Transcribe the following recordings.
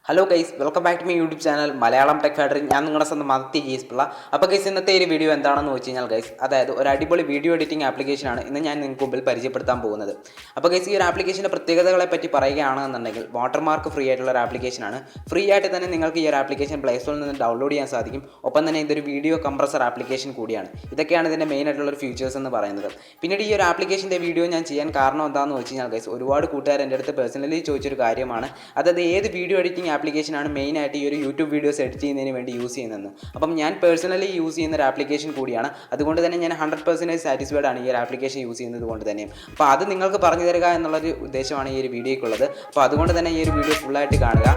Hello guys, welcome back to my YouTube channel Malayalam Tech Factory. ഞാൻ നിങ്ങളുടെ സ്വന്തം മത്തി ഗീസ്പിള്ള. അപ്പോൾ ഗൈസ് ഇന്നത്തെ ഒരു വീഡിയോ എന്താണെന്ന് വെച്ച് കഴിഞ്ഞാൽ ഗൈസ് അതായത് ഒരു അടിപൊളി വീഡിയോ എഡിറ്റിംഗ് ആപ്ലിക്കേഷനാണ് ഇന്ന് ഞാൻ നിങ്ങൾക്ക് മുമ്പിൽ പരിചയപ്പെടുത്താൻ പോകുന്നത്. അപ്പോൾ ഗൈസ് ഈ ഒരു ആപ്ലിക്കേഷൻ്റെ പ്രത്യേകതകളെ പറ്റി പറയുകയാണെന്നുണ്ടെങ്കിൽ വാട്ടർമാർക്ക് ഫ്രീ ആയിട്ടുള്ള ഒരു ആപ്ലിക്കേഷനാണ്. ഫ്രീ ആയിട്ട് തന്നെ നിങ്ങൾക്ക് ഈ ഒരു ആപ്ലിക്കേഷൻ പ്ലേസ്റ്റോറിൽ നിന്ന് ഡൗൺലോഡ് ചെയ്യാൻ സാധിക്കും. ഒപ്പം തന്നെ ഇതൊരു വീഡിയോ കംപ്രസർ ആപ്ലിക്കേഷൻ കൂടിയാണ്. ഇതൊക്കെയാണ് ഇതിൻ്റെ മെയിൻ ആയിട്ടുള്ള ഒരു ഫീച്ചേഴ്സ് എന്ന് പറയുന്നത്. പിന്നീട് ഈ ഒരു ആപ്ലിക്കേഷൻ്റെ വീഡിയോ ഞാൻ ചെയ്യാൻ കാരണം എന്താണെന്ന് വെച്ച് കഴിഞ്ഞാൽ ഗൈസ് ഒരുപാട് കൂട്ടുകാർ എൻ്റെ അടുത്ത് പേഴ്സണലി ചോദിച്ചൊരു കാര്യമാണ്. അതായത് ഏത് വീഡിയോ എഡിറ്റിംഗ് ആപ്ലിക്കേഷനാണ് മെയിനായിട്ട് ഈ ഒരു യൂട്യൂബ് വീഡിയോസ് എഡിറ്റ് ചെയ്യുന്നതിന് വേണ്ടി യൂസ് ചെയ്യുന്നത്. അപ്പം ഞാൻ പേഴ്സണലി യൂസ് ചെയ്യുന്ന ഒരു ആപ്ലിക്കേഷൻ കൂടിയാണ്. അതുകൊണ്ട് തന്നെ ഞാൻ 100% സാറ്റിസ്ഫൈഡ് ആണ് ഈ ഒരു ആപ്ലിക്കേഷൻ യൂസ് ചെയ്യുന്നത് കൊണ്ട് തന്നെ. അപ്പോൾ അത് നിങ്ങൾക്ക് പറഞ്ഞു തരിക എന്നുള്ളൊരു ഉദ്ദേശമാണ് ഈ ഒരു വീഡിയോയ്ക്കുള്ളത്. അപ്പോൾ അതുകൊണ്ട് തന്നെ ഈ ഒരു വീഡിയോ ഫുള്ളായിട്ട് കാണുക.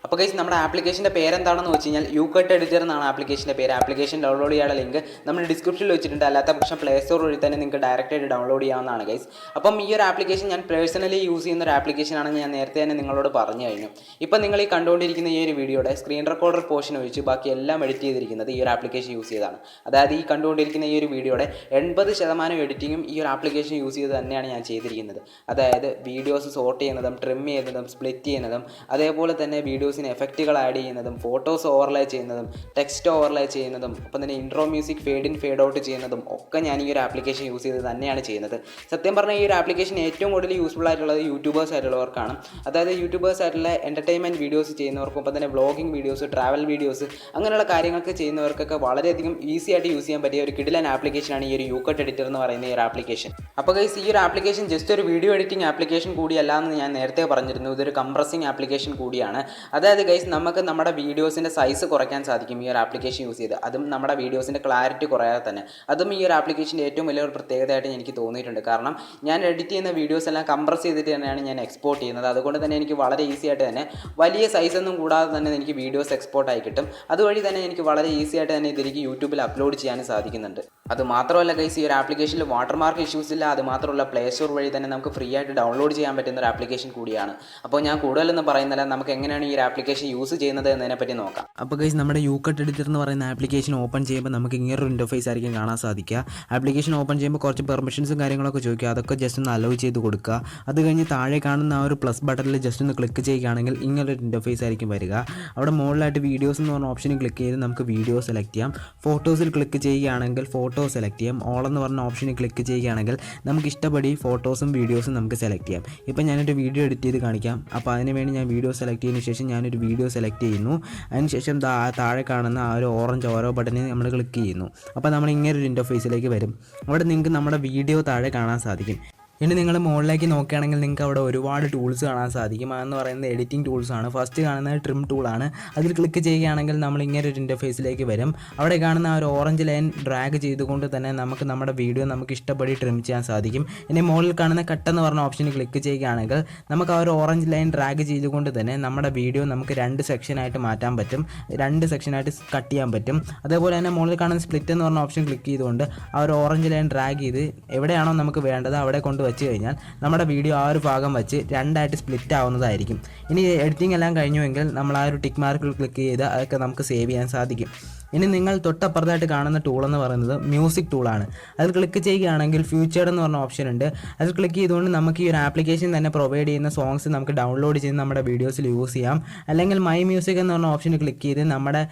അപ്പോൾ ഗൈസ് നമ്മുടെ ആപ്ലിക്കേഷൻ്റെ പേരെന്താണെന്ന് വെച്ച് കഴിഞ്ഞാൽ യൂക്കട്ട് എഡിറ്റർ എന്നാണ് ആപ്ലിക്കേഷൻ്റെ പേര്. ആപ്ലിക്കേഷൻ ഡൗൺലോഡ് ചെയ്യാനുള്ള ലിങ്ക് നമ്മൾ ഡിസ്ക്രിപ്ഷനിൽ വെച്ചിട്ടുണ്ട്. അല്ലാത്ത പക്ഷം പ്ലേ സ്റ്റോർ വഴി തന്നെ നിങ്ങൾക്ക് ഡയറക്റ്റായിട്ട് ഡൗൺലോഡ് ചെയ്യാവുന്നതാണ് ഗൈസ്. അപ്പം ഈ ഒരു ആപ്ലിക്കേഷൻ ഞാൻ പേഴ്സണലി യൂസ് ചെയ്യുന്ന ഒരു ആപ്ലിക്കേഷനാണെന്ന് ഞാൻ നേരത്തെ തന്നെ നിങ്ങളോട് പറഞ്ഞു കഴിഞ്ഞു. ഇപ്പം നിങ്ങൾ ഈ കണ്ടുകൊണ്ടിരിക്കുന്ന ഈ ഒരു വീഡിയോയുടെ സ്ക്രീൻ റെക്കോർഡർ പോർഷൻ ഒഴിച്ച് ബാക്കി എല്ലാം എഡിറ്റ് ചെയ്തിരിക്കുന്നത് ഈ ഒരു ആപ്ലിക്കേഷൻ യൂസ് ചെയ്താണ്. അതായത് ഈ കണ്ടുകൊണ്ടിരിക്കുന്ന ഈ ഒരു വീഡിയോയുടെ 80% എഡിറ്റിങ്ങും ഈ ഒരു ആപ്ലിക്കേഷൻ യൂസ് ചെയ്ത് തന്നെയാണ് ഞാൻ ചെയ്തിരിക്കുന്നത്. അതായത് വീഡിയോസ് സോർട്ട് ചെയ്യുന്നതും ട്രിം ചെയ്യുന്നതും സ്പ്ലിറ്റ് ചെയ്യുന്നതും അതേപോലെ തന്നെ വീഡിയോസിന് എഫക്റ്റുകൾ ആഡ് ചെയ്യുന്നതും ഫോട്ടോസ് ഓവർലേ ചെയ്യുന്നതും ടെക്സ്റ്റ് ഓവർലേ ചെയ്യുന്നതും ഒപ്പം തന്നെ intro music fade in fade out ചെയ്യുന്നതും ഒക്കെ ഞാൻ ഈ ഒരു ആപ്ലിക്കേഷൻ യൂസ് ചെയ്ത് തന്നെയാണ് ചെയ്യുന്നത്. സത്യം പറഞ്ഞാൽ ഈ ഒരു ആപ്ലിക്കേഷൻ ഏറ്റവും കൂടുതൽ യൂസ്ഫുൾ ആയിട്ടുള്ളത് യൂട്യൂബേഴ്സ് ആയിട്ടുള്ളവർക്കാണ്. അതായത് യൂട്യൂബേഴ്സ് ആയിട്ടുള്ള എൻ്റർടൈൻമെൻറ്റ് വീഡിയോസ് ചെയ്യുന്നവർക്കും ഒപ്പം തന്നെ വ്ളോഗിങ് വീഡിയോസ് ട്രാവൽ വീഡിയോസ് അങ്ങനെയുള്ള കാര്യങ്ങൾക്ക് ചെയ്യുന്നവർക്കൊക്കെ വളരെയധികം ഈസി ആയിട്ട് യൂസ് ചെയ്യാൻ പറ്റിയ ഒരു കിടിലൻ ആപ്ലിക്കേഷനാണ് ഈ ഒരു യൂക്കട്ട് എഡിറ്റർ എന്ന് പറയുന്ന ഈ ഒരു ആപ്ലിക്കേഷൻ. അപ്പോൾ ഗൈസ് ഈ ഒരു ആപ്ലിക്കേഷൻ ജസ്റ്റ് ഒരു വീഡിയോ എഡിറ്റിംഗ് ആപ്ലിക്കേഷൻ കൂടിയല്ല എന്ന് ഞാൻ നേരത്തെ പറഞ്ഞിരുന്നു. ഇതൊരു കംപ്രസിംഗ് ആപ്ലിക്കേഷൻ കൂടിയാണ്. അതായത് ഗൈസ് നമുക്ക് നമ്മുടെ വീഡിയോസിൻ്റെ സൈസ് കുറയ്ക്കാൻ സാധിക്കും ഈ ഒരു ആപ്ലിക്കേഷൻ യൂസ് ചെയ്ത്. അതും നമ്മുടെ വീഡിയോസിൻ്റെ ക്ലാരിറ്റി കുറയാതെ തന്നെ. അതും ഈ ഒരു ആപ്ലിക്കേഷൻ്റെ ഏറ്റവും വലിയൊരു പ്രത്യേകതയായിട്ട് എനിക്ക് തോന്നിയിട്ടുണ്ട്. കാരണം ഞാൻ എഡിറ്റ് ചെയ്യുന്ന വീഡിയോസ് എല്ലാം കംപ്രസ് ചെയ്തിട്ട് തന്നെയാണ് ഞാൻ എക്സ്പോർട്ട് ചെയ്യുന്നത്. അതുകൊണ്ട് തന്നെ എനിക്ക് വളരെ ഈസി ആയിട്ട് തന്നെ വലിയ സൈസൊന്നും കൂടാതെ തന്നെ എനിക്ക് വീഡിയോസ് എക്സ്പോർട്ട് ആയി കിട്ടും. അതുവഴി തന്നെ എനിക്ക് വളരെ ഈസി ആയിട്ട് തന്നെ ഇതിലേക്ക് യൂട്യൂബിൽ അപ്ലോഡ് ചെയ്യാനും സാധിക്കുന്നുണ്ട്. അത് മാത്രമല്ല ഗൈസ് ഈ ഒരു ആപ്ലിക്കേഷനിൽ വാട്ടർമാർക്ക് ഇഷ്യൂസ് ഇല്ല. അത് മാത്രമല്ല പ്ലേ സ്റ്റോർ വഴി തന്നെ നമുക്ക് ഫ്രീ ആയിട്ട് ഡൗൺലോഡ് ചെയ്യാൻ പറ്റുന്ന ഒരു ആപ്ലിക്കേഷൻ കൂടിയാണ്. അപ്പോൾ ഞാൻ കൂടുതലൊന്നും പറയുന്നില്ല, നമുക്ക് എങ്ങനെയാണ് ഈ ഒരു ആപ്ലിക്കേഷൻ യൂസ് ചെയ്യുന്നത് എന്നതിനെ പറ്റി നോക്കാം. അപ്പോൾ ഗൈസ് നമ്മുടെ യൂക്കട്ട് എഡിറ്റർ എന്ന് പറയുന്ന ആപ്ലിക്കേഷൻ ഓപ്പൺ ചെയ്യുമ്പോൾ നമുക്ക് ഇങ്ങനൊരു ഇൻ്റർഫേസ് ആയിരിക്കും കാണാൻ സാധിക്കുക. ആപ്ലിക്കേഷൻ ഓപ്പൺ ചെയ്യുമ്പോൾ കുറച്ച് പെർമിഷൻസും കാര്യങ്ങളൊക്കെ ചോദിക്കുക. അതൊക്കെ ജസ്റ്റ് ഒന്ന് അലോ ചെയ്ത് കൊടുക്കുക. അത് കഴിഞ്ഞ് താഴെ കാണുന്ന ആ ഒരു പ്ലസ് ബട്ടണിൽ ജസ്റ്റ് ഒന്ന് ക്ലിക്ക് ചെയ്യുകയാണെങ്കിൽ ഇങ്ങനൊരു ഇൻ്റർഫേസ് ആയിരിക്കും വരിക. അവിടെ മുകളിലായിട്ട് വീഡിയോസ് എന്ന് പറഞ്ഞ ഓപ്ഷനിൽ ക്ലിക്ക് ചെയ്ത് നമുക്ക് വീഡിയോ സെലക്ട് ചെയ്യാം. ഫോട്ടോസിൽ ക്ലിക്ക് ചെയ്യുകയാണെങ്കിൽ ഫോട്ടോ സെലക്ട് ചെയ്യാം. ഓൾ എന്ന് പറഞ്ഞ ഓപ്ഷനിൽ ക്ലിക്ക് ചെയ്യുകയാണെങ്കിൽ നമുക്ക് ഇഷ്ടപ്പെടി ഫോട്ടോസും വീഡിയോസും നമുക്ക് സെലക്ട് ചെയ്യാം. ഇപ്പോൾ ഞാനൊരു വീഡിയോ എഡിറ്റ് ചെയ്ത് കാണിക്കാം. അപ്പോൾ അതിന് വേണ്ടി ഞാൻ വീഡിയോ സെലക്ട് ചെയ്തതിന് ശേഷം ഞാനൊരു വീഡിയോ സെലക്ട് ചെയ്യുന്നു. അതിനുശേഷം താഴെ കാണുന്ന ആ ഒരു ഓറഞ്ച് ഓരോ ബട്ടണിൽ നമ്മൾ ക്ലിക്ക് ചെയ്യുന്നു. അപ്പോൾ നമ്മൾ ഇങ്ങനെ ഒരു ഇൻ്റർഫേസിലേക്ക് വരും. അവിടെ നിങ്ങൾക്ക് നമ്മുടെ വീഡിയോ താഴെ കാണാൻ സാധിക്കും. ഇനി നിങ്ങൾ മുകളിലേക്ക് നോക്കുകയാണെങ്കിൽ നിങ്ങൾക്ക് അവിടെ ഒരുപാട് ടൂൾസ് കാണാൻ സാധിക്കും. അതെന്ന് പറയുന്നത് എഡിറ്റിംഗ് ടൂൾസാണ്. ഫസ്റ്റ് കാണുന്നത് ട്രിം ടൂളാണ്. അതിൽ ക്ലിക്ക് ചെയ്യുകയാണെങ്കിൽ നമ്മൾ ഇങ്ങനെ ഒരു ഇൻ്റർഫേസിലേക്ക് വരും. അവിടെ കാണുന്ന ആ ഒരു ഓറഞ്ച് ലൈൻ ഡ്രാഗ് ചെയ്തുകൊണ്ട് തന്നെ നമുക്ക് നമ്മുടെ വീഡിയോ നമുക്ക് ഇഷ്ടപ്പെടി ട്രിം ചെയ്യാൻ സാധിക്കും. ഇനി മുകളിൽ കാണുന്ന കട്ട് എന്ന് പറഞ്ഞ ഓപ്ഷനിൽ ക്ലിക്ക് ചെയ്യുകയാണെങ്കിൽ നമുക്ക് ആ ഒരു ഓറഞ്ച് ലൈൻ ഡ്രാഗ് ചെയ്തുകൊണ്ട് തന്നെ നമ്മുടെ വീഡിയോ നമുക്ക് 2 സെക്ഷനായിട്ട് മാറ്റാൻ പറ്റും. 2 സെക്ഷനായിട്ട് കട്ട് ചെയ്യാൻ പറ്റും. അതേപോലെ തന്നെ മുകളിൽ കാണുന്ന സ്പ്ലിറ്റ് എന്ന് പറഞ്ഞ ഓപ്ഷൻ ക്ലിക്ക് ചെയ്തുകൊണ്ട് ആ ഒരു ഓറഞ്ച് ലൈൻ ഡ്രാഗ് ചെയ്ത് എവിടെയാണോ നമുക്ക് വേണ്ടത് അവിടെ കൊണ്ട് വെച്ച് കഴിഞ്ഞാൽ നമ്മുടെ വീഡിയോ ആ ഒരു ഭാഗം വെച്ച് 2ആയിട്ട് സ്പ്ലിറ്റ് ആവുന്നതായിരിക്കും. ഇനി എഡിറ്റിംഗ് എല്ലാം കഴിഞ്ഞുവെങ്കിൽ നമ്മൾ ആ ഒരു ടിക്ക് മാർക്കിൽ ക്ലിക്ക് ചെയ്ത് അതൊക്കെ നമുക്ക് സേവ് ചെയ്യാൻ സാധിക്കും. ഇനി നിങ്ങൾ തൊട്ടപ്പുറത്തായിട്ട് കാണുന്ന ടൂൾ എന്ന് പറയുന്നത് മ്യൂസിക് ടൂളാണ്. അതിൽ ക്ലിക്ക് ചെയ്യുകയാണെങ്കിൽ ഫ്യൂച്ചർ എന്ന് പറഞ്ഞ ഓപ്ഷൻ ഉണ്ട്. അതിൽ ക്ലിക്ക് ചെയ്തുകൊണ്ട് നമുക്ക് ഈ ഒരു ആപ്ലിക്കേഷൻ തന്നെ പ്രൊവൈഡ് ചെയ്യുന്ന സോങ്സ് നമുക്ക് ഡൗൺലോഡ് ചെയ്ത് നമ്മുടെ വീഡിയോസിൽ യൂസ് ചെയ്യാം. അല്ലെങ്കിൽ മൈ മ്യൂസിക് എന്ന് പറഞ്ഞ ഓപ്ഷനിൽ ക്ലിക്ക് ചെയ്ത് നമ്മുടെ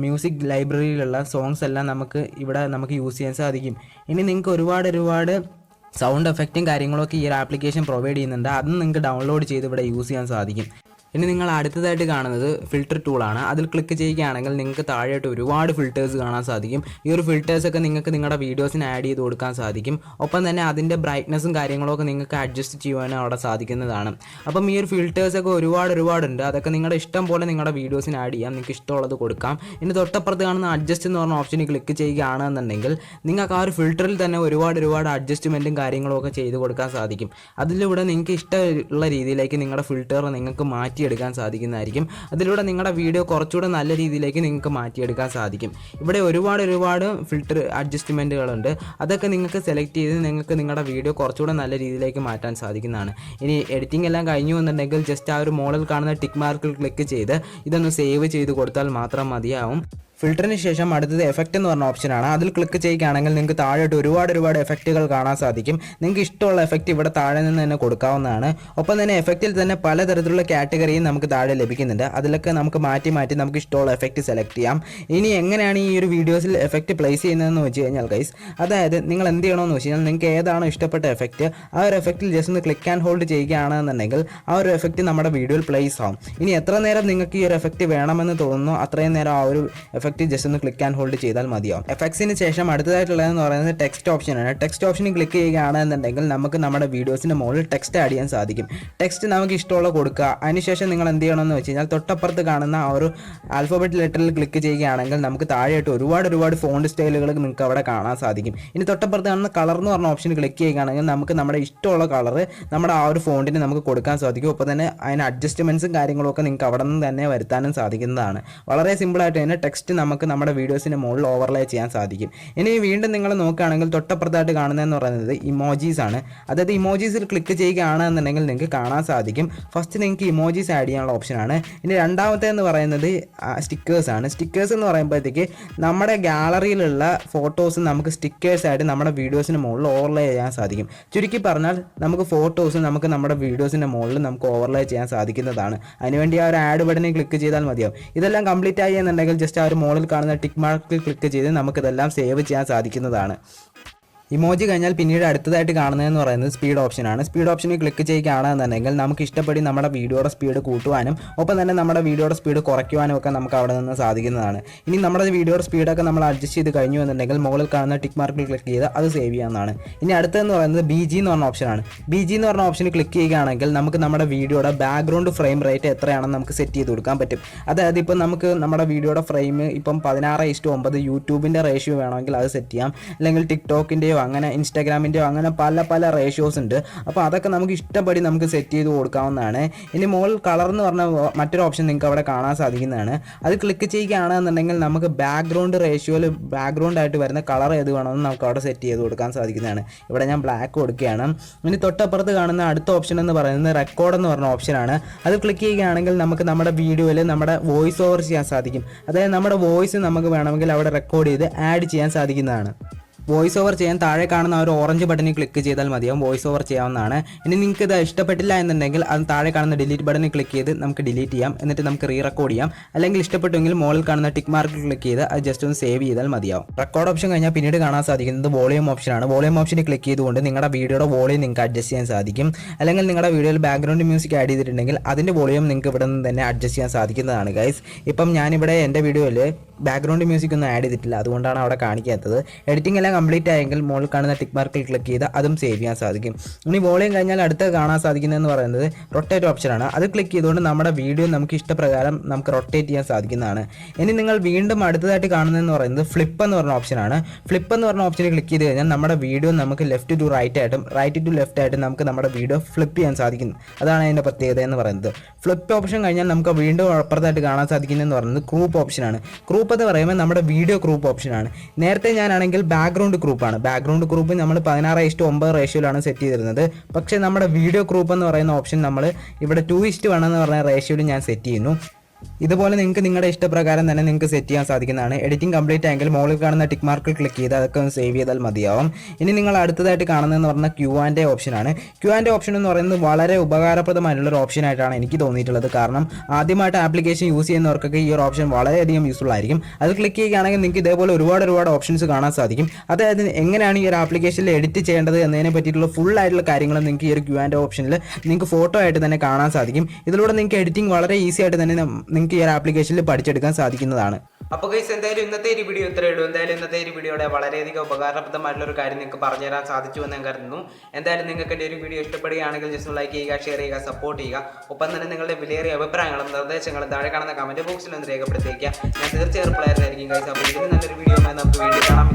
മ്യൂസിക് ലൈബ്രറിയിലുള്ള സോങ്സ് എല്ലാം നമുക്ക് യൂസ് ചെയ്യാൻ സാധിക്കും. ഇനി നിങ്ങൾക്ക് ഒരുപാട് സൗണ്ട് എഫക്റ്റും കാര്യങ്ങളൊക്കെ ഈ ഒരു ആപ്ലിക്കേഷൻ പ്രൊവൈഡ് ചെയ്യുന്നുണ്ട്. അതും നിങ്ങൾക്ക് ഡൗൺലോഡ് ചെയ്ത് ഇവിടെ യൂസ് ചെയ്യാൻ സാധിക്കും. ഇനി നിങ്ങൾ അടുത്തതായിട്ട് കാണുന്നത് ഫിൽറ്റർ ടൂളാണ്. അതിൽ ക്ലിക്ക് ചെയ്യുകയാണെങ്കിൽ നിങ്ങൾക്ക് താഴെയായിട്ട് ഒരുപാട് ഫിൽറ്റേഴ്സ് കാണാൻ സാധിക്കും. ഈ ഒരു ഫിൽറ്റേഴ്സൊക്കെ നിങ്ങൾക്ക് നിങ്ങളുടെ വീഡിയോസിന് ആഡ് ചെയ്ത് കൊടുക്കാൻ സാധിക്കും. ഒപ്പം തന്നെ അതിൻ്റെ ബ്രൈറ്റ്നസ്സും കാര്യങ്ങളൊക്കെ നിങ്ങൾക്ക് അഡ്ജസ്റ്റ് ചെയ്യുവാനും അവിടെ സാധിക്കുന്നതാണ്. അപ്പം ഈ ഒരു ഫിൽറ്റേഴ്സൊക്കെ ഒരുപാടുണ്ട്. അതൊക്കെ നിങ്ങളുടെ ഇഷ്ടം പോലെ നിങ്ങളുടെ വീഡിയോസിന് ആഡ് ചെയ്യാം. നിങ്ങൾക്ക് ഇഷ്ടമുള്ളത് കൊടുക്കാം. ഇനി തൊട്ടപ്പുറത്ത് കാണുന്ന അഡ്ജസ്റ്റ് എന്ന് പറഞ്ഞ ഓപ്ഷനിൽ ക്ലിക്ക് ചെയ്യുകയാണെന്നുണ്ടെങ്കിൽ നിങ്ങൾക്ക് ആ ഒരു ഫിൽറ്ററിൽ തന്നെ ഒരുപാട് അഡ്ജസ്റ്റ്മെൻറ്റും കാര്യങ്ങളൊക്കെ ചെയ്ത് കൊടുക്കാൻ സാധിക്കും. അതിലൂടെ നിങ്ങൾക്ക് ഇഷ്ടമുള്ള രീതിയിലേക്ക് നിങ്ങളുടെ ഫിൽറ്റർ നിങ്ങൾക്ക് മാറ്റിയെടുക്കാൻ സാധിക്കുന്നതായിരിക്കും. അതിലൂടെ നിങ്ങളുടെ വീഡിയോ കുറച്ചുകൂടെ നല്ല രീതിയിലേക്ക് നിങ്ങൾക്ക് മാറ്റിയെടുക്കാൻ സാധിക്കും. ഇവിടെ ഒരുപാട് ഫിൽറ്റർ അഡ്ജസ്റ്റ്മെൻറ്റുകളുണ്ട്. അതൊക്കെ നിങ്ങൾക്ക് സെലക്ട് ചെയ്ത് നിങ്ങൾക്ക് നിങ്ങളുടെ വീഡിയോ കുറച്ചുകൂടെ നല്ല രീതിയിലേക്ക് മാറ്റാൻ സാധിക്കുന്നതാണ്. ഇനി എഡിറ്റിംഗ് എല്ലാം കഴിഞ്ഞു എന്നുണ്ടെങ്കിൽ ജസ്റ്റ് ആ ഒരു മോഡൽ കാണുന്ന ടിക്ക് മാർക്കിൽ ക്ലിക്ക് ചെയ്ത് ഇതൊന്ന് സേവ് ചെയ്ത് കൊടുത്താൽ മാത്രം മതിയാവും. ഫിൽറ്ററിന് ശേഷം അടുത്തത് എഫക്റ്റ് എന്ന് പറഞ്ഞ ഓപ്ഷനാണ്. അതിൽ ക്ലിക്ക് ചെയ്യുകയാണെങ്കിൽ നിങ്ങൾക്ക് താഴോട്ട് ഒരുപാട് എഫക്റ്റുകൾ കാണാൻ സാധിക്കും. നിങ്ങൾക്ക് ഇഷ്ടമുള്ള എഫക്റ്റ് ഇവിടെ താഴെ നിന്ന് തന്നെ കൊടുക്കാവുന്നതാണ്. ഒപ്പം തന്നെ എഫക്റ്റിൽ തന്നെ പലതരത്തിലുള്ള കാറ്റഗറിയും നമുക്ക് താഴെ ലഭിക്കുന്നുണ്ട്. അതിലൊക്കെ നമുക്ക് മാറ്റി നമുക്ക് ഇഷ്ടമുള്ള എഫക്റ്റ് സെലക്ട് ചെയ്യാം. ഇനി എങ്ങനെയാണ് ഈ ഒരു വീഡിയോസിൽ എഫക്റ്റ് പ്ലേസ് ചെയ്യുന്നതെന്ന് വെച്ച് കഴിഞ്ഞാൽ ഗൈസ്, അതായത് നിങ്ങൾ എന്ത് ചെയ്യണമെന്ന് വെച്ച് കഴിഞ്ഞാൽ നിങ്ങൾക്ക് ഏതാണോ ഇഷ്ടപ്പെട്ട എഫക്റ്റ് ആ ഒരു എഫക്റ്റിൽ ജസ്റ്റ് ഒന്ന് ക്ലിക്ക് ആൻഡ് ഹോൾഡ് ചെയ്യുകയാണെന്നുണ്ടെങ്കിൽ ആ ഒരു എഫക്റ്റ് നമ്മുടെ വീഡിയോയിൽ പ്ലേസ് ആവും. ഇനി എത്ര നേരം നിങ്ങൾക്ക് ഈ ഒരു എഫക്റ്റ് വേണമെന്ന് തോന്നുന്നു അത്രയും നേരം ആ ഒരു എഫക്റ്റ് ജസ്റ്റ് ഒന്ന് ക്ലിക്ക് ആൻഡ് ഹോൾഡ് ചെയ്താൽ മതിയാവും. എഫക്ട്സിന് ശേഷം അടുത്തതായിട്ടുള്ളതെന്ന് പറയുന്നത് ടെക്സ്റ്റ് ഓപ്ഷനാണ്. ടെക്സ്റ്റ് ഓപ്ഷനിൽ ക്ലിക്ക് ചെയ്യുകയാണെന്നുണ്ടെങ്കിൽ നമുക്ക് നമ്മുടെ വീഡിയോസിൻ്റെ മുകളിൽ ടെക്സ്റ്റ് ആഡ് ചെയ്യാൻ സാധിക്കും. ടെക്സ്റ്റ് നമുക്ക് ഇഷ്ടമുള്ള കൊടുക്കുക. അതിനുശേഷം നിങ്ങൾ എന്ത് ചെയ്യണമെന്ന് വെച്ച് കഴിഞ്ഞാൽ തൊട്ടപ്പുറത്ത് കാണുന്ന ആ ഒരു ആൽഫബറ്റ് ലെറ്ററിൽ ക്ലിക്ക് ചെയ്യുകയാണെങ്കിൽ നമുക്ക് താഴെയായിട്ട് ഒരുപാട് ഫോണ്ട് സ്റ്റൈലുകൾ നിങ്ങൾക്ക് അവിടെ കാണാൻ സാധിക്കും. ഇനി തൊട്ടപ്പുറത്ത് കാണുന്ന കളർ എന്ന് പറഞ്ഞ ഓപ്ഷൻ ക്ലിക്ക് ചെയ്യുകയാണെങ്കിൽ നമുക്ക് നമ്മുടെ ഇഷ്ടമുള്ള കളർ നമ്മുടെ ആ ഒരു ഫോണ്ടിന് നമുക്ക് കൊടുക്കാൻ സാധിക്കും. ഒപ്പം തന്നെ അതിന് അഡ്ജസ്റ്റ്മെൻറ്റ്സും കാര്യങ്ങളൊക്കെ നിങ്ങൾക്ക് അവിടെ നിന്ന് തന്നെ വരുത്താനും സാധിക്കുന്നതാണ്. വളരെ സിമ്പിളായിട്ട് തന്നെ ടെക്സ്റ്റ് നമുക്ക് നമ്മുടെ വീഡിയോസിൻ്റെ മുകളിൽ ഓവർലേ ചെയ്യാൻ സാധിക്കും. ഇനി വീണ്ടും നിങ്ങൾ നോക്കുകയാണെങ്കിൽ തൊട്ടപ്പുറത്തായിട്ട് കാണുന്നതെന്ന് പറയുന്നത് ഇമോജീസ് ആണ്. അതായത് ഇമോജീസിൽ ക്ലിക്ക് ചെയ്യുകയാണെന്നുണ്ടെങ്കിൽ നിങ്ങൾക്ക് കാണാൻ സാധിക്കും. ഫസ്റ്റ് നിങ്ങൾക്ക് ഇമോജീസ് ആഡ് ചെയ്യാനുള്ള ഓപ്ഷനാണ്. ഇനി രണ്ടാമത്തേന്ന് പറയുന്നത് സ്റ്റിക്കേഴ്സ് ആണ്. സ്റ്റിക്കേഴ്സ് എന്ന് പറയുമ്പോഴത്തേക്ക് നമ്മുടെ ഗാലറിയിലുള്ള ഫോട്ടോസ് നമുക്ക് സ്റ്റിക്കേഴ്സ് ആയിട്ട് നമ്മുടെ വീഡിയോസിന് മുകളിൽ ഓവർലേ ചെയ്യാൻ സാധിക്കും. ചുരുക്കി പറഞ്ഞാൽ നമുക്ക് ഫോട്ടോസ് നമുക്ക് നമ്മുടെ വീഡിയോസിൻ്റെ മുകളിൽ നമുക്ക് ഓവർലേ ചെയ്യാൻ സാധിക്കുന്നതാണ്. അതിനുവേണ്ടി ആ ഒരു ആഡ് ബട്ടണിൽ ക്ലിക്ക് ചെയ്താൽ മതിയാവും. ഇതെല്ലാം കംപ്ലീറ്റ് ആയി എന്നുണ്ടെങ്കിൽ ജസ്റ്റ് ആ ഒരു മുകളിൽ കാണുന്ന ടിക്ക് മാർക്കിൽ ക്ലിക്ക് ചെയ്ത് നമുക്കിതെല്ലാം സേവ് ചെയ്യാൻ സാധിക്കുന്നതാണ്. ഇമോജി കഴിഞ്ഞാൽ പിന്നീട് അടുത്തതായിട്ട് കാണുന്നതെന്ന് പറയുന്നത് സ്പീഡ് ഓപ്ഷനാണ്. സ്പീഡ് ഓപ്ഷനിൽ ക്ലിക്ക് ചെയ്യുകയാണെന്നുണ്ടെങ്കിൽ നമുക്ക് ഇഷ്ടപ്പെടി നമ്മുടെ വീഡിയോയുടെ സ്പീഡ് കൂട്ടുവാനും ഒപ്പം തന്നെ നമ്മുടെ വീഡിയോയുടെ സ്പീഡ് കുറയ്ക്കുവാനും ഒക്കെ നമുക്ക് അവിടെ നിന്ന് സാധിക്കുന്നതാണ്. ഇനി നമ്മുടെ വീഡിയോയുടെ സ്പീഡൊക്കെ നമ്മൾ അഡ്ജസ്റ്റ് ചെയ്ത് കഴിഞ്ഞു എന്നുണ്ടെങ്കിൽ മുകളിൽ കാണുന്ന ടിക്ക് മാർക്കിൽ ക്ലിക്ക് ചെയ്ത് അത് സേവ് ചെയ്യാവുന്നതാണ്. ഇനി അടുത്തതെന്ന് പറയുന്നത് BG എന്ന് പറഞ്ഞ ഓപ്ഷനാണ്. BG എന്ന് പറഞ്ഞ ഓപ്ഷനിൽ ക്ലിക്ക് ചെയ്യുകയാണെങ്കിൽ നമുക്ക് നമ്മുടെ വീഡിയോയുടെ ബാക്ക്ഗ്രൗണ്ട് ഫ്രെയിം റേറ്റ് എത്രയാണെന്ന് നമുക്ക് സെറ്റ് ചെയ്ത് കൊടുക്കാൻ പറ്റും. അതായത് ഇപ്പം നമുക്ക് നമ്മുടെ വീഡിയോയുടെ ഫ്രെയിം ഇപ്പം 16:9 യൂട്യൂബിൻ്റെ റേഷ്യോ വേണമെങ്കിൽ അത് സെറ്റ് ചെയ്യാം. അല്ലെങ്കിൽ ടിക്ടോക്കിൻ്റെയോ അങ്ങനെ ഇൻസ്റ്റാഗ്രാമിൻ്റെയോ അങ്ങനെ പല റേഷ്യോസ് ഉണ്ട്. അപ്പോൾ അതൊക്കെ നമുക്ക് ഇഷ്ടപ്പെടി നമുക്ക് സെറ്റ് ചെയ്ത് കൊടുക്കാവുന്നതാണ്. ഇനി മുകളിൽ കളർ എന്ന് പറഞ്ഞ മറ്റൊരു ഓപ്ഷൻ നിങ്ങൾക്ക് അവിടെ കാണാൻ സാധിക്കുന്നതാണ്. അത് ക്ലിക്ക് ചെയ്യുകയാണെന്നുണ്ടെങ്കിൽ നമുക്ക് ബാക്ക്ഗ്രൗണ്ട് റേഷ്യോയിൽ ബാക്ക്ഗ്രൗണ്ട് ആയിട്ട് വരുന്ന കളർ ഏത് വേണമെന്ന് നമുക്ക് അവിടെ സെറ്റ് ചെയ്ത് കൊടുക്കാൻ സാധിക്കുന്നതാണ്. ഇവിടെ ഞാൻ ബ്ലാക്ക് കൊടുക്കുകയാണ്. ഇനി തൊട്ടപ്പുറത്ത് കാണുന്ന അടുത്ത ഓപ്ഷൻ എന്ന് പറയുന്നത് റെക്കോർഡ് എന്ന് പറഞ്ഞ ഓപ്ഷനാണ്. അത് ക്ലിക്ക് ചെയ്യുകയാണെങ്കിൽ നമുക്ക് നമ്മുടെ വീഡിയോയിൽ നമ്മുടെ വോയിസ് ഓവർ ചെയ്യാൻ സാധിക്കും. അതായത് നമ്മുടെ വോയിസ് നമുക്ക് വേണമെങ്കിൽ അവിടെ റെക്കോർഡ് ചെയ്ത് ആഡ് ചെയ്യാൻ സാധിക്കുന്നതാണ്. വോയിസ് ഓവർ ചെയ്യാൻ താഴെ കാണുന്ന ഒരു ഓറഞ്ച് ബട്ടണിൽ ക്ലിക്ക് ചെയ്താൽ മതിയാവും. വോയിസ് ഓവർ ചെയ്യാവുന്നതാണ്. ഇനി നിങ്ങൾക്ക് ഇത് ഇഷ്ടപ്പെട്ടില്ല എന്നുണ്ടെങ്കിൽ അത് താഴെ കാണുന്ന ഡിലീറ്റ് ബട്ടണിൽ ക്ലിക്ക് ചെയ്ത് നമുക്ക് ഡിലീറ്റ് ചെയ്യാം. എന്നിട്ട് നമുക്ക് റെക്കോർഡ് ചെയ്യാം. അല്ലെങ്കിൽ ഇഷ്ടപ്പെട്ടെങ്കിൽ മുകളിൽ കാണുന്ന ടിക്ക് മാർക്കിൽ ക്ലിക്ക് ചെയ്ത് അത് ജസ്റ്റ് ഒന്ന് സേവ് ചെയ്താൽ മതിയാവും. റെക്കോർഡ് ഓപ്ഷൻ കഴിഞ്ഞാൽ പിന്നീട് കാണാൻ സാധിക്കുന്നത് വോളിയം ഓപ്ഷനാണ്. വോളിയം ഓപ്ഷനിൽ ക്ലിക്ക് ചെയ്തുകൊണ്ട് നിങ്ങളുടെ വീഡിയോയുടെ വോളിയം നിങ്ങൾക്ക് അഡ്ജസ്റ്റ് ചെയ്യാൻ സാധിക്കും. അല്ലെങ്കിൽ നിങ്ങളുടെ വീഡിയോയിൽ ബാക്ക്ഗ്രൗണ്ട് മ്യൂസിക് ആഡ് ചെയ്തിട്ടുണ്ടെങ്കിൽ അതിൻ്റെ വോളിയം നിങ്ങൾക്ക് ഇവിടെ നിന്ന് തന്നെ അഡ്ജസ്റ്റ് ചെയ്യാൻ സാധിക്കുന്നതാണ് ഗൈസ്. ഇപ്പം ഞാനിവിടെ എൻ്റെ വീഡിയോയിൽ ബാക്ക്ഗ്രൗണ്ട് മ്യൂസിക് ഒന്നും ആഡ് ചെയ്തിട്ടില്ല, അതുകൊണ്ടാണ് അവിടെ കാണിക്കാത്തത്. എഡിറ്റിംഗ് എല്ലാം കംപ്ലീറ്റ് ആയെങ്കിൽ മുകളിൽ കാണുന്ന ടിക്ക് മാർക്കിൽ ക്ലിക്ക് ചെയ്ത് അതും സേവ് ചെയ്യാൻ സാധിക്കും. ഇനി വോളിയം കഴിഞ്ഞാൽ അടുത്ത് കാണാൻ സാധിക്കുന്നതെന്ന് പറയുന്നത് റൊട്ടേറ്റ് ഓപ്ഷനാണ്. അത് ക്ലിക്ക് ചെയ്തുകൊണ്ട് നമ്മുടെ വീഡിയോ നമുക്ക് ഇഷ്ടപ്രകാരം നമുക്ക് റൊട്ടേറ്റ് ചെയ്യാൻ സാധിക്കുന്നതാണ്. ഇനി നിങ്ങൾ വീണ്ടും അടുത്തതായിട്ട് കാണുന്നതെന്ന് പറയുന്നത് ഫ്ലിപ്പ് എന്ന് പറഞ്ഞ ഓപ്ഷനാണ്. ഫ്ലിപ്പ് എന്ന് പറഞ്ഞ ഓപ്ഷനിൽ ക്ലിക്ക് ചെയ്ത് കഴിഞ്ഞാൽ നമ്മുടെ വീഡിയോ നമുക്ക് ലെഫ്റ്റ് ടു റൈറ്റ് ആയിട്ടും റൈറ്റ് ടു ലെഫ്റ്റ് ആയിട്ടും നമുക്ക് നമ്മുടെ വീഡിയോ ഫ്ലിപ്പ് ചെയ്യാൻ സാധിക്കുന്നു. അതാണ് അതിൻ്റെ പ്രത്യേകത എന്ന് പറയുന്നത്. ഫ്ലിപ്പ് ഓപ്ഷൻ കഴിഞ്ഞാൽ നമുക്ക് വീണ്ടും അപ്പുറത്തായിട്ട് കാണാൻ സാധിക്കുന്നതെന്ന് പറയുന്നത് ക്രൂപ്പ് ഓപ്ഷനാണ്. ക്രൂപ്പ് എന്ന് പറയുമ്പോൾ നമ്മുടെ വീഡിയോ ക്രൂപ്പ് ഓപ്ഷനാണ്. നേരത്തെ ഞാനാണെങ്കിൽ ബാക്ക്ഗ്രൗണ്ട് ഗ്രൂപ്പാണ്. ബാക്ക്ഗ്രൗണ്ട് ഗ്രൂപ്പ് നമ്മൾ 16:9 റേഷ്യോയിലാണ് സെറ്റ് ചെയ്തിരുന്നത്. പക്ഷേ നമ്മുടെ വീഡിയോ ഗ്രൂപ്പ് എന്ന് പറയുന്ന ഓപ്ഷൻ നമ്മൾ ഇവിടെ 2:1 എന്ന് പറഞ്ഞ റേഷ്യോയിൽ ഞാൻ സെറ്റ് ചെയ്യുന്നു. ഇതുപോലെ നിങ്ങൾക്ക് നിങ്ങളുടെ ഇഷ്ടപ്രകാരം തന്നെ നിങ്ങൾക്ക് സെറ്റ് ചെയ്യാൻ സാധിക്കുന്നതാണ്. എഡിറ്റിംഗ് കംപ്ലീറ്റ് ആയെങ്കിൽ മുകളിൽ കാണുന്ന ടിക്ക് മാർക്കിൽ ക്ലിക്ക് ചെയ്ത് അതൊക്കെ ഒന്ന് സേവ് ചെയ്താൽ മതിയാവും. ഇനി നിങ്ങൾ അടുത്തതായിട്ട് കാണുന്നതെന്ന് പറഞ്ഞാൽ Q&A ഓപ്ഷനാണ്. Q&A ഓപ്ഷൻ എന്ന് പറയുന്നത് വളരെ ഉപകാരപ്രദമായിട്ടുള്ളൊരു ഓപ്ഷനായിട്ടാണ് എനിക്ക് തോന്നിയിട്ടുള്ളത്. കാരണം ആദ്യമായിട്ട് ആപ്ലിക്കേഷൻ യൂസ് ചെയ്യുന്നവർക്കൊക്കെ ഈ ഒരു ഓപ്ഷൻ വളരെയധികം യൂസ്ഫുൾ ആയിരിക്കും. അത് ക്ലിക്ക് ചെയ്യുകയാണെങ്കിൽ നിങ്ങൾക്ക് ഇതേപോലെ ഒരുപാട് ഓപ്ഷൻസ് കാണാൻ സാധിക്കും. അതായത് എങ്ങനെയാണ് ഈ ഒരു ആപ്ലിക്കേഷനിൽ എഡിറ്റ് ചെയ്യേണ്ടത് എന്നതിനെ പറ്റിയിട്ടുള്ള ഫുൾ ആയിട്ടുള്ള കാര്യങ്ങൾ നിങ്ങൾക്ക് ഈ ഒരു Q&A ഓപ്ഷനിൽ നിങ്ങൾക്ക് ഫോട്ടോ ആയിട്ട് തന്നെ കാണാൻ സാധിക്കും. ഇതിലൂടെ നിങ്ങൾക്ക് എഡിറ്റിംഗ് വളരെ ഈസി ആയിട്ട് തന്നെ നിങ്ങൾക്ക് ഈ ഒരു ആപ്ലിക്കേഷനിൽ പഠിച്ചെടുക്കാൻ സാധിക്കുന്നതാണ്. അപ്പോൾ ഗൈസ് എന്തായാലും ഇന്നത്തെ ഒരു വീഡിയോ ഇത്രയേ ഉള്ളൂ. എന്തായാലും ഇന്നത്തെ ഒരു വീഡിയോയുടെ വളരെയധികം ഉപകാരപ്രദമായിട്ടുള്ള ഒരു കാര്യം നിങ്ങൾക്ക് പറഞ്ഞുതരാൻ സാധിച്ചു എന്ന് ഞാൻ കരുതുന്നു. എന്തായാലും നിങ്ങൾക്ക് എൻ്റെ ഒരു വീഡിയോ ഇഷ്ടപ്പെടുകയാണെങ്കിൽ ജസ്റ്റ് ലൈക്ക് ചെയ്യുക, ഷെയർ ചെയ്യുക, സപ്പോർട്ട് ചെയ്യുക. ഒപ്പം തന്നെ നിങ്ങളുടെ വിലയേറിയ അഭിപ്രായങ്ങളും നിർദ്ദേശങ്ങളും താഴെ കാണുന്ന കമൻറ്റ് ബോക്സിൽ ഒന്ന് രേഖപ്പെടുത്തിയേക്കുക. ഞാൻ തീർച്ചയായും റിപ്ലൈ ആയിരിക്കും ഗൈസ്. അപ്പോൾ ഇതിന് നല്ലൊരു വീഡിയോ നമുക്ക് വീണ്ടും കാണാം.